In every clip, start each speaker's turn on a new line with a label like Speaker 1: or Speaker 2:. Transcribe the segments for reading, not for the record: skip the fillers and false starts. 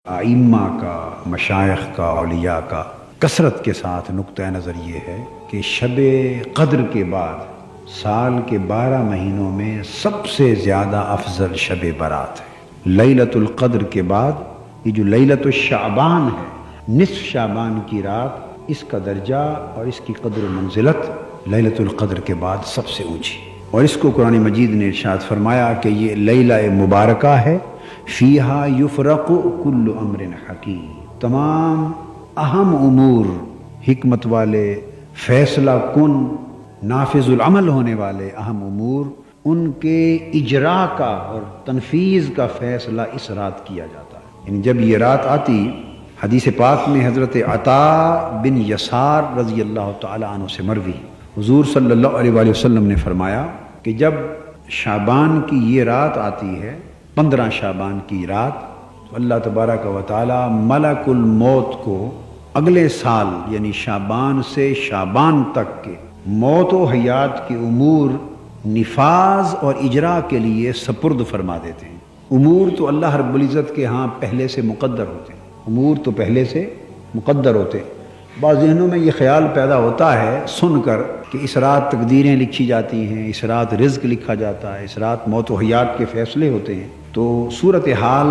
Speaker 1: ائمہ کا، مشائخ کا، اولیاء کا کثرت کے ساتھ نقطہ نظر یہ ہے کہ شب قدر کے بعد سال کے 12 مہینوں میں سب سے زیادہ افضل شب برات ہے۔ لیلۃ القدر کے بعد یہ جو لیلۃ الشعبان ہے، نصف شعبان کی رات، اس کا درجہ اور اس کی قدر و منزلت لیلۃ القدر کے بعد سب سے اونچی، اور اس کو قرآن مجید نے ارشاد فرمایا کہ یہ لیلہ مبارکہ ہے، فیہا یفرق کل امر حکیم، تمام اہم امور، حکمت والے، فیصلہ کن، نافذ العمل ہونے والے اہم امور، ان کے اجراء کا اور تنفیذ کا فیصلہ اس رات کیا جاتا ہے۔ یعنی جب یہ رات آتی، حدیث پاک میں حضرت عطا بن یسار رضی اللہ تعالی عنہ سے مروی، حضور صلی اللہ علیہ وآلہ وسلم نے فرمایا کہ جب شعبان کی یہ رات آتی ہے، 15 شعبان کی رات، تو اللہ تبارک و تعالی ملک الموت کو اگلے سال یعنی شعبان سے شعبان تک کے موت و حیات کے امور نفاذ اور اجراء کے لیے سپرد فرما دیتے ہیں۔ امور تو اللہ رب العزت کے ہاں پہلے سے مقدر ہوتے ہیں، امور تو پہلے سے مقدر ہوتے ہیں۔ بعض ذہنوں میں یہ خیال پیدا ہوتا ہے سن کر کہ اس رات تقدیریں لکھی جاتی ہیں، اس رات رزق لکھا جاتا ہے، اس رات موت و حیات کے فیصلے ہوتے ہیں۔ تو صورتحال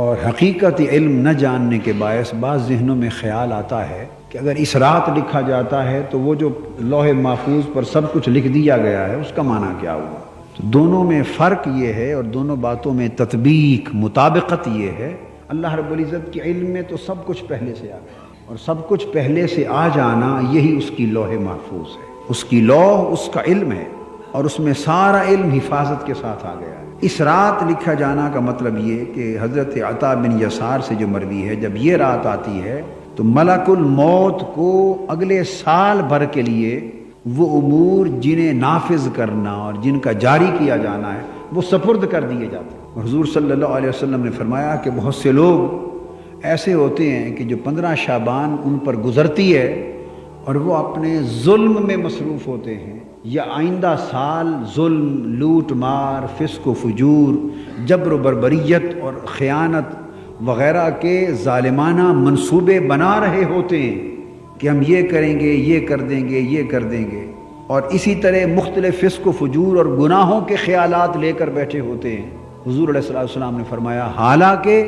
Speaker 1: اور حقیقت علم نہ جاننے کے باعث بعض ذہنوں میں خیال آتا ہے کہ اگر اس رات لکھا جاتا ہے تو وہ جو لوح محفوظ پر سب کچھ لکھ دیا گیا ہے اس کا معنی کیا ہوا؟ تو دونوں میں فرق یہ ہے، اور دونوں باتوں میں تطبیق، مطابقت یہ ہے، اللہ رب العزت کے علم میں تو سب کچھ پہلے سے آ گیا، اور سب کچھ پہلے سے آ جانا یہی اس کی لوح محفوظ ہے، اس کی لوح اس کا علم ہے، اور اس میں سارا علم حفاظت کے ساتھ آ گیا ہے۔ اس رات لکھا جانا کا مطلب یہ کہ حضرت عطا بن یسار سے جو مروی ہے، جب یہ رات آتی ہے تو ملک الموت کو اگلے سال بھر کے لیے وہ امور جنہیں نافذ کرنا اور جن کا جاری کیا جانا ہے وہ سپرد کر دیے جاتے ہیں۔ اور حضور صلی اللہ علیہ وسلم نے فرمایا کہ بہت سے لوگ ایسے ہوتے ہیں کہ جو 15 شعبان ان پر گزرتی ہے اور وہ اپنے ظلم میں مصروف ہوتے ہیں، یا آئندہ سال ظلم، لوٹ مار، فسق و فجور، جبر و بربریت اور خیانت وغیرہ کے ظالمانہ منصوبے بنا رہے ہوتے ہیں کہ ہم یہ کریں گے، یہ کر دیں گے، یہ کر دیں گے، اور اسی طرح مختلف فسق و فجور اور گناہوں کے خیالات لے کر بیٹھے ہوتے ہیں۔ حضور علیہ السلام نے فرمایا حالانکہ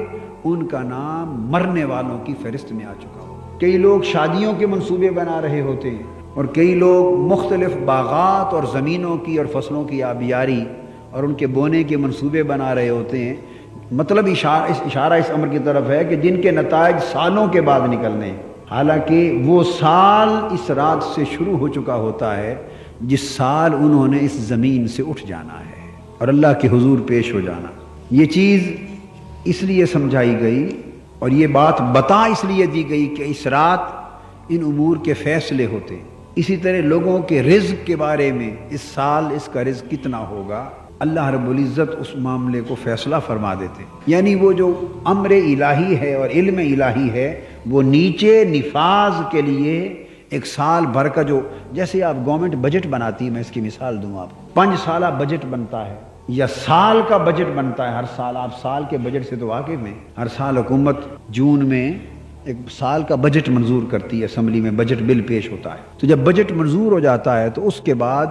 Speaker 1: ان کا نام مرنے والوں کی فہرست میں آ چکا ہو۔ کئی لوگ شادیوں کے منصوبے بنا رہے ہوتے ہیں، اور کئی لوگ مختلف باغات اور زمینوں کی اور فصلوں کی آبیاری اور ان کے بونے کے منصوبے بنا رہے ہوتے ہیں۔ مطلب اشارہ اس امر کی طرف ہے کہ جن کے نتائج سالوں کے بعد نکلنے ہیں، حالانکہ وہ سال اس رات سے شروع ہو چکا ہوتا ہے جس سال انہوں نے اس زمین سے اٹھ جانا ہے اور اللہ کے حضور پیش ہو جانا۔ یہ چیز اس لیے سمجھائی گئی اور یہ بات بتا اس لیے دی گئی کہ اس رات ان امور کے فیصلے ہوتے ہیں۔ اسی طرح لوگوں کے رزق کے بارے میں اس سال اس کا رزق کتنا ہوگا، اللہ رب العزت اس معاملے کو فیصلہ فرما دیتے۔ یعنی وہ جو امر الہی ہے اور علم الہی ہے وہ نیچے نفاذ کے لیے ایک سال بھر کا، جو جیسے آپ گورنمنٹ بجٹ بناتی ہے، میں اس کی مثال دوں آپ کو، 5 سالہ بجٹ بنتا ہے یا سال کا بجٹ بنتا ہے۔ ہر سال آپ سال کے بجٹ سے تو واقف ہیں، ہر سال حکومت جون میں ایک سال کا بجٹ منظور کرتی ہے، اسمبلی میں بجٹ بل پیش ہوتا ہے۔ تو جب بجٹ منظور ہو جاتا ہے تو اس کے بعد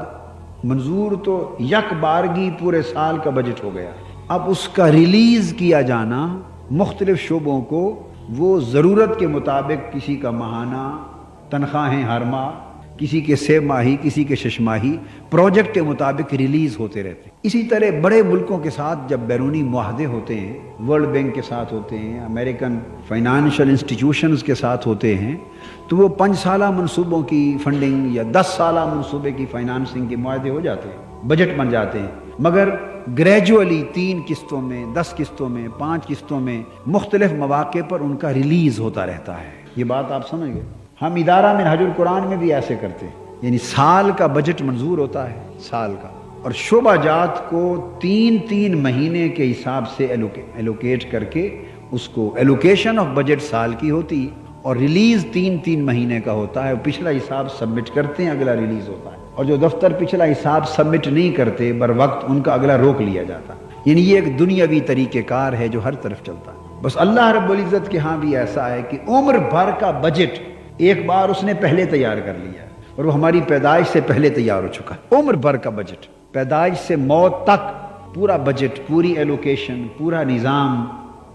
Speaker 1: منظور تو یک بارگی پورے سال کا بجٹ ہو گیا، اب اس کا ریلیز کیا جانا مختلف شعبوں کو، وہ ضرورت کے مطابق کسی کا ماہانہ تنخواہیں ہر ماہ، کسی کے 6 ماہی، کسی کے 6 ماہی پروجیکٹ کے مطابق ریلیز ہوتے رہتے ہیں۔ اسی طرح بڑے ملکوں کے ساتھ جب بیرونی معاہدے ہوتے ہیں، ورلڈ بینک کے ساتھ ہوتے ہیں، امریکن فائنانشل انسٹیٹیوشنز کے ساتھ ہوتے ہیں، تو وہ 5 سالہ منصوبوں کی فنڈنگ یا 10 سالہ منصوبے کی فائنانسنگ کے معاہدے ہو جاتے ہیں، بجٹ بن جاتے ہیں، مگر گریجولی 3 قسطوں میں، 10 قسطوں میں، 5 قسطوں میں مختلف مواقع پر ان کا ریلیز ہوتا رہتا ہے۔ یہ بات آپ سمجھ گئے؟ ہم ادارہ منہاج القرآن میں بھی ایسے کرتے ہیں، یعنی سال کا بجٹ منظور ہوتا ہے، سال کا، اور شعبہ جات کو 3 مہینے کے حساب سے ایلوکیٹ کر کے اس کو ایلوکیشن آف بجٹ سال کی ہوتی، اور ریلیز 3 مہینے کا ہوتا ہے۔ پچھلا حساب سبمٹ کرتے ہیں، اگلا ریلیز ہوتا ہے، اور جو دفتر پچھلا حساب سبمٹ نہیں کرتے بر وقت ان کا اگلا روک لیا جاتا ہے۔ یعنی یہ ایک دنیاوی طریقہ کار ہے جو ہر طرف چلتا ہے۔ بس اللہ رب العزت کے ہاں بھی ایسا ہے کہ عمر بھر کا بجٹ ایک بار اس نے پہلے تیار کر لیا اور وہ ہماری پیدائش سے پہلے تیار ہو چکا ہے۔ عمر بھر کا بجٹ، پیدائش سے موت تک پورا بجٹ، پوری ایلوکیشن، پورا نظام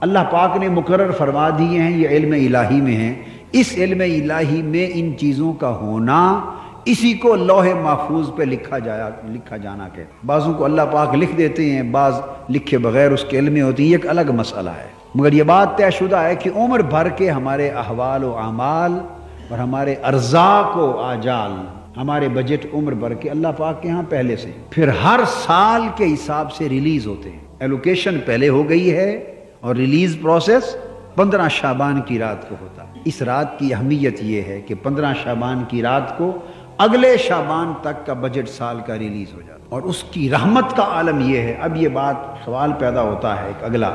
Speaker 1: اللہ پاک نے مقرر فرما دیے ہیں۔ یہ علم الہی میں ہیں۔ اس علم الہی میں ان چیزوں کا ہونا، اسی کو لوح محفوظ پہ لکھا جانا کہتے ہیں۔ بعضوں کو اللہ پاک لکھ دیتے ہیں، بعض لکھے بغیر اس کے علم میں ہوتی ہے، یہ ایک الگ مسئلہ ہے۔ مگر یہ بات طے شدہ ہے کہ عمر بھر کے ہمارے احوال و اعمال اور ہمارے ارزاق و آجال، ہمارے بجٹ عمر بھر کے اللہ پاک کے ہاں پہلے سے، پھر ہر سال کے حساب سے ریلیز ہوتے ہیں۔ ایلوکیشن پہلے ہو گئی ہے اور ریلیز پروسیس 15 شعبان کی رات کو ہوتا ہے۔ اس رات کی اہمیت یہ ہے کہ 15 شعبان کی رات کو اگلے شعبان تک کا بجٹ سال کا ریلیز ہو جاتا ہے، اور اس کی رحمت کا عالم یہ ہے۔ اب یہ بات سوال پیدا ہوتا ہے ایک اگلا،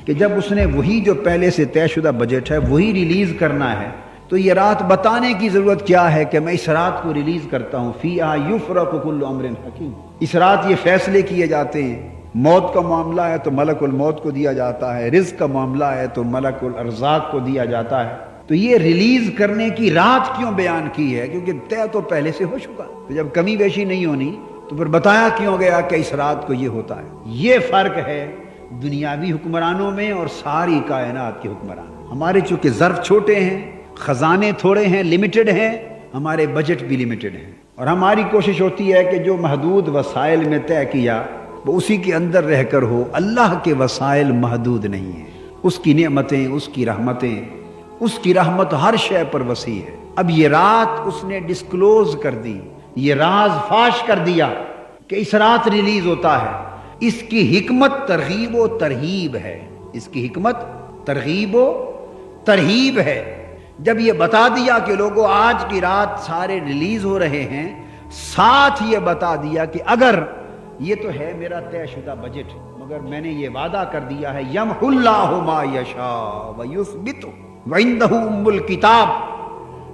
Speaker 1: کہ جب اس نے وہی جو پہلے سے طے شدہ بجٹ ہے وہی ریلیز کرنا ہے، تو یہ رات بتانے کی ضرورت کیا ہے کہ میں اس رات کو ریلیز کرتا ہوں؟ فیہا یفرق کل امر حکیم۔ اس رات یہ فیصلے کیے جاتے ہیں۔ موت کا معاملہ ہے تو ملک الموت کو دیا جاتا ہے، رزق کا معاملہ ہے تو ملک الارزاق کو دیا جاتا ہے۔ تو یہ ریلیز کرنے کی رات کیوں بیان کی ہے؟ کیونکہ طے تو پہلے سے ہو چکا، تو جب کمی بیشی نہیں ہونی تو پھر بتایا کیوں گیا کہ اس رات کو یہ ہوتا ہے؟ یہ فرق ہے دنیاوی حکمرانوں میں اور ساری کائنات کے حکمرانوں۔ ہمارے چونکہ ظرف چھوٹے ہیں، خزانے تھوڑے ہیں، لمیٹڈ ہیں، ہمارے بجٹ بھی لمیٹڈ ہیں، اور ہماری کوشش ہوتی ہے کہ جو محدود وسائل میں طے کیا وہ اسی کے اندر رہ کر ہو۔ اللہ کے وسائل محدود نہیں ہیں، اس کی نعمتیں، اس کی رحمتیں، اس کی رحمت ہر شے پر وسیع ہے۔ اب یہ رات اس نے ڈسکلوز کر دی، یہ راز فاش کر دیا کہ اس رات ریلیز ہوتا ہے۔ اس کی حکمت ترغیب و ترہیب ہے، اس کی حکمت ترغیب و ترہیب ہے۔ جب یہ بتا دیا کہ لوگوں آج کی رات سارے ریلیز ہو رہے ہیں، ساتھ یہ بتا دیا کہ اگر یہ تو ہے میرا طے شدہ بجٹ، مگر میں نے یہ وعدہ کر دیا ہے یمحو اللہ ما یشاء ویثبت وعندہ ام الکتاب،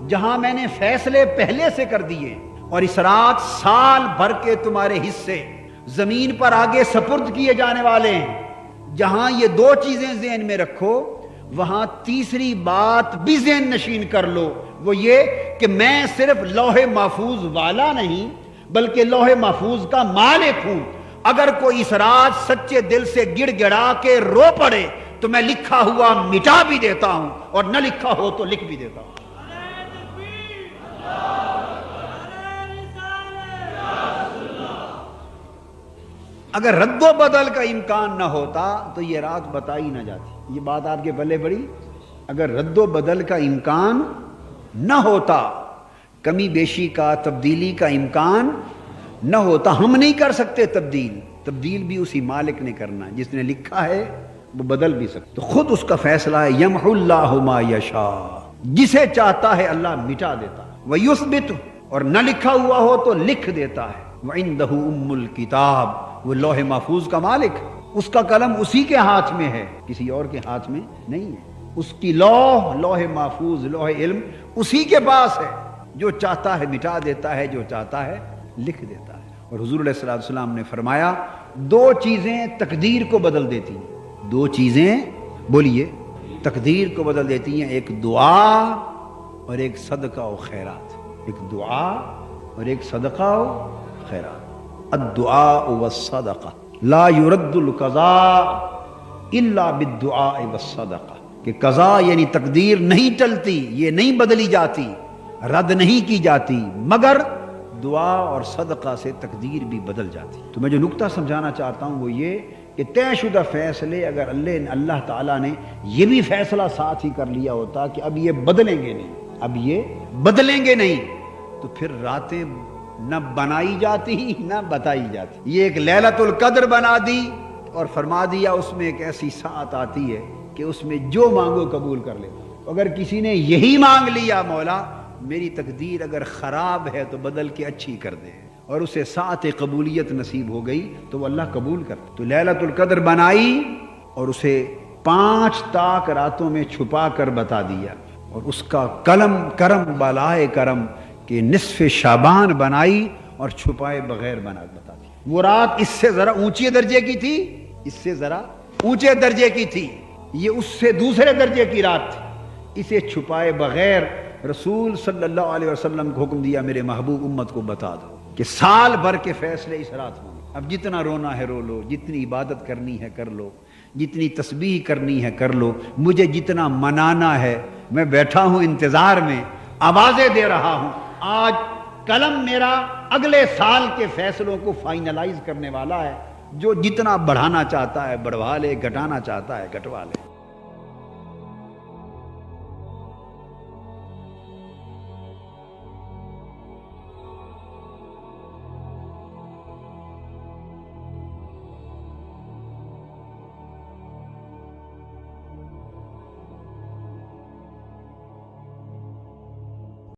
Speaker 1: جہاں میں نے فیصلے پہلے سے کر دیے، اور اس رات سال بھر کے تمہارے حصے زمین پر آگے سپرد کیے جانے والے ہیں۔ جہاں یہ دو چیزیں ذہن میں رکھو، وہاں تیسری بات بھی ذہن نشین کر لو، وہ یہ کہ میں صرف لوح محفوظ والا نہیں بلکہ لوح محفوظ کا مالک ہوں۔ اگر کوئی اس رات سچے دل سے گڑ گڑا کے رو پڑے تو میں لکھا ہوا مٹا بھی دیتا ہوں، اور نہ لکھا ہو تو لکھ بھی دیتا ہوں۔ اگر رد و بدل کا امکان نہ ہوتا تو یہ رات بتائی نہ جاتی۔ یہ بات آپ کے پلے پڑی؟ اگر رد و بدل کا امکان نہ ہوتا، کمی بیشی کا، تبدیلی کا امکان نہ ہوتا، ہم نہیں کر سکتے تبدیل بھی اسی مالک نے کرنا ہے، جس نے لکھا ہے وہ بدل بھی سکتا، تو خود اس کا فیصلہ ہے یمحو اللہ ما یشاء، جسے چاہتا ہے اللہ مٹا دیتا ہے، ویثبت، اور نہ لکھا ہوا ہو تو لکھ دیتا ہے، وعندہ ام الکتاب، وہ لوح محفوظ کا مالک، اس کا قلم اسی کے ہاتھ میں ہے، کسی اور کے ہاتھ میں نہیں ہے۔ اس کی لوح محفوظ، لوح علم اسی کے پاس ہے، جو چاہتا ہے مٹا دیتا ہے، جو چاہتا ہے لکھ دیتا ہے۔ اور حضور علیہ الصلوۃ والسلام نے فرمایا دو چیزیں تقدیر کو بدل دیتی ہیں، دو چیزیں بولیے تقدیر کو بدل دیتی ہیں، ایک دعا اور ایک صدقہ و خیرات، ایک دعا اور ایک صدقہ و خیرات۔ الدعاء والصدقہ لا يرد القضاء الا بالدعاء والصدقہ، کہ قضاء یعنی تقدیر نہیں ٹلتی، یہ نہیں بدلی جاتی، رد نہیں کی جاتی، مگر دعا اور صدقہ سے تقدیر بھی بدل جاتی۔ تو میں جو نکتہ سمجھانا چاہتا ہوں وہ یہ کہ طے شدہ فیصلے اگر اللہ تعالیٰ نے یہ بھی فیصلہ ساتھ ہی کر لیا ہوتا کہ اب یہ بدلیں گے نہیں، اب یہ بدلیں گے نہیں، تو پھر راتیں نہ بنائی جاتی نہ بتائی جاتی۔ یہ ایک لیلۃ القدر بنا دی اور فرما دیا اس میں ایک ایسی ساعت آتی ہے کہ اس میں جو مانگو قبول کر لیتا۔ اگر کسی نے یہی مانگ لیا مولا میری تقدیر اگر خراب ہے تو بدل کے اچھی کر دے، اور اسے ساعت قبولیت نصیب ہو گئی تو وہ اللہ قبول کرتا۔ تو لیلۃ القدر بنائی اور اسے 5 تاک راتوں میں چھپا کر بتا دیا، اور اس کا کرم بالائے کرم کہ نصف شعبان بنائی اور چھپائے بغیر بتا دی۔ وہ رات اس سے ذرا اونچے درجے کی تھی، اس سے ذرا اونچے درجے کی تھی، یہ اس سے دوسرے درجے کی رات تھی، اسے چھپائے بغیر رسول صلی اللہ علیہ وسلم کو حکم دیا میرے محبوب امت کو بتا دو کہ سال بھر کے فیصلے اس رات ہوں گے۔ اب جتنا رونا ہے رو لو، جتنی عبادت کرنی ہے کر لو، جتنی تسبیح کرنی ہے کر لو، مجھے جتنا منانا ہے میں بیٹھا ہوں انتظار میں، آوازیں دے رہا ہوں۔ آج قلم میرا اگلے سال کے فیصلوں کو فائنلائز کرنے والا ہے، جو جتنا بڑھانا چاہتا ہے بڑھوا لے، گھٹانا چاہتا ہے گھٹوا لے۔